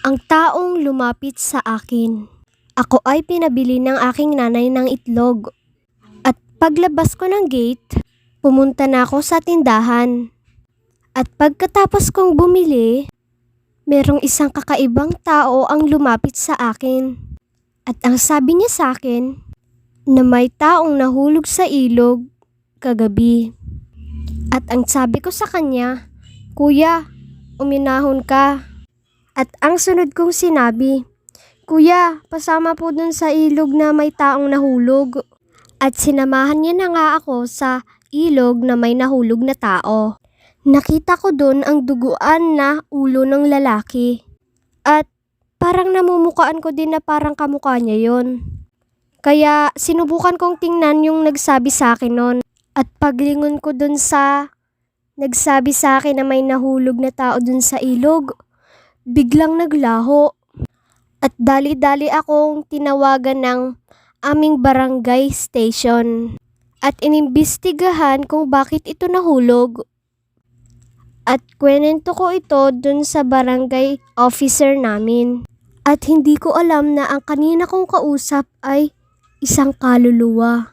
Ang taong lumapit sa akin. Ako ay pinabili ng aking nanay ng itlog. At paglabas ko ng gate, pumunta na ako sa tindahan. At pagkatapos kong bumili, merong isang kakaibang tao ang lumapit sa akin. At ang sabi niya sa akin, na may taong nahulog sa ilog kagabi. At ang sabi ko sa kanya, "Kuya, uminahon ka." At ang sunod kong sinabi, "Kuya, pasama po dun sa ilog na may taong nahulog." At sinamahan niya na nga ako sa ilog na may nahulog na tao. Nakita ko dun ang duguan na ulo ng lalaki. At parang namumukaan ko din na parang kamukha niya yon. Kaya sinubukan kong tingnan yung nagsabi sa akin nun. At paglingon ko dun sa nagsabi sa akin na may nahulog na tao dun sa ilog, biglang naglaho. At dali-dali akong tinawagan ng aming barangay station. At inimbestigahan kung bakit ito nahulog. At kwento ko ito dun sa barangay officer namin. At hindi ko alam na ang kanina kong kausap ay isang kaluluwa.